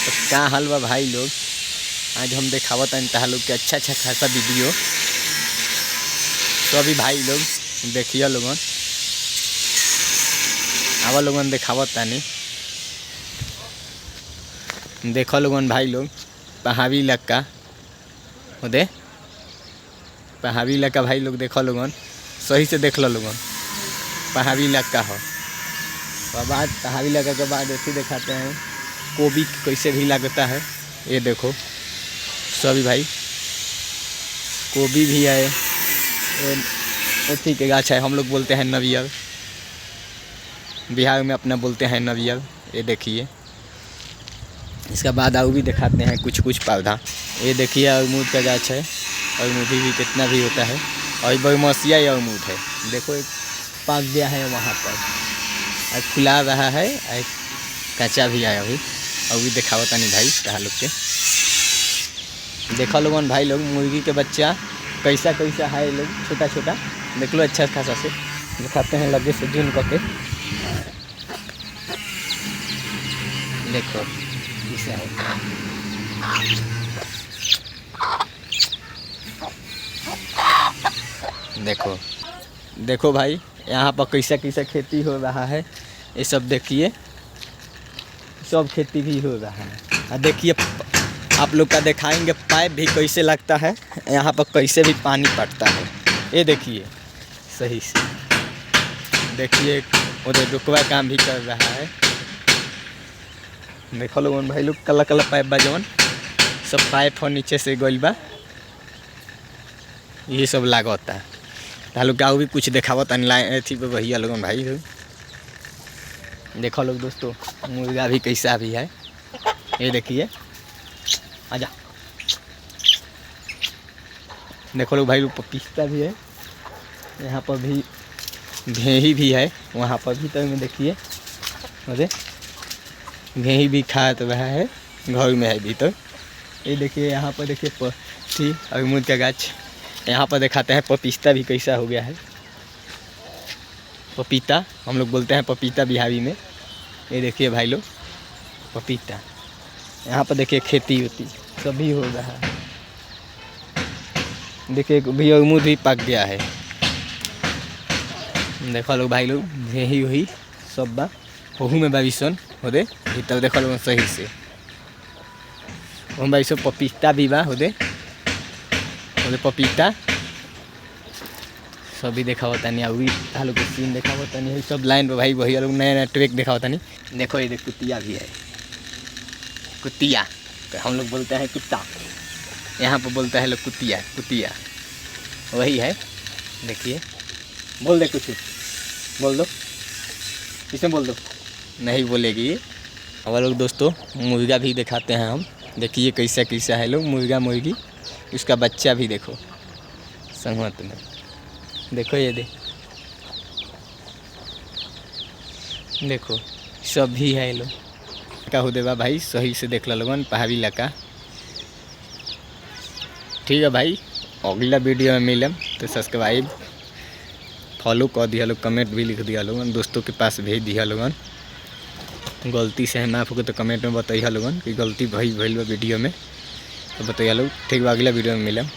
तो क्या हाल बा भाई लोग। आज हम दिखावत तहा लोग के अच्छा खासा वीडियो। तो अभी भाई लोग देखिए लोगन, आवा लोगन दिखावत तानी। देखो लोगन भाई लोग, पहाड़ी इलाका दे पहाड़ी इलाका भाई लोग। देखो लोगन, सही से देख लो लोगन, पहाड़ी इलाका हो। और बाद पहाड़ी इलाका के बाद ऐसे दिखाते हैं गोभी कैसे भी लगता है। ये देखो सभी भाई, गोभी भी है, अथी के गाछ है, हम लोग बोलते हैं नवियल, बिहार में अपना बोलते हैं नवियल। ये देखिए, इसका बाद और भी दिखाते हैं कुछ पौधा। ये देखिए अमरूद का गाछ है, अमरूद भी कितना भी होता है। और बरमसिया अमरूद है, देखो एक पक गया है वहाँ पर, और फुला रहा है, और कच्चा भी है अभी दिखावता नहीं भाई कहा लोग के। देखो लोगन भाई लोग, मुर्गी के बच्चा कैसा है लोग, छोटा देख लो अच्छा खासा से दिखाते हैं लगे से जून करके। देखो इसे है, देखो भाई यहाँ पर कैसा खेती हो रहा है। ये सब देखिए, सब खेती भी हो रहा है। और देखिए आप लोग का दिखाएंगे पाइप भी कैसे लगता है, यहाँ पर कैसे भी पानी पड़ता है। ये देखिए सही से, देखिए उधर रुकवा काम भी कर रहा है। देखो लोगन भाई लोग, कला पाइप बा जवन, सब पाइप और नीचे से गइल बा, ये सब लागता है। तालु का भी कुछ दिखावत ऑनलाइन थी भैया लोगन भाई लोग। देखो लोग दोस्तों, मुर्गा भी कैसा भी है। ये देखिए, आजा। देखो लोग भाई लोग, पपीता भी है, यहाँ पर भी घेही भी है, वहाँ पर भी तो में देखिए अरे घेही भी खा तो रहा है, घर में है भी तो। ये देखिए यहाँ पर देखिए पत्ती अमरूद का गाछ। यहाँ पर दिखाते हैं पपीता भी कैसा हो गया है। पपीता हम लोग बोलते हैं पपीता बिहारी में। ये देखिए भाई लोग पपीता, यहाँ पर देखिए खेती होती सभी हो रहा है। देखिए भी अमरूद भी पक गया है। देखो लोग भाई लोग, यही वही सब बा ओहू में बाविसन हो दे तब। देखो लोग सही से हम भाई सब पपीता भी बा हो दे पपीता सभी देखा होता नहीं। अभी लोग के सीन देखा होता नहीं, सब लाइन पे भाई वही लोग नया ट्रैक देखा होता नहीं। देखो ये देख कुतिया भी है, कुतिया हम लोग बोलते हैं कुत्ता, यहाँ पर बोलता है लोग कुतिया वही है। देखिए बोल दे, कुछ बोल दो, इसमें बोल दो, नहीं बोलेगी। और लोग दोस्तों मुर्गा भी दिखाते हैं हम। देखिए कैसा है लोग, मुर्गा मुर्गी, उसका बच्चा भी देखो संगत में। देखो ये देखो सब भी है लोग का हो देवा भाई, सही से देख लो लोगन, पहाड़ी इलाका। ठीक है भाई, अगला वीडियो में मिलम तो सब्सक्राइब फॉलो कर दिया लोग, कमेंट भी लिख दिया लोगन, दोस्तों के पास भेज दिया लोगन। गलती से है माफ हो तो कमेंट में बताइए लोगन कि गलती भइल बा वीडियो में, तो बताइए लोग। ठीक बा, अगला वीडियो में मिलम।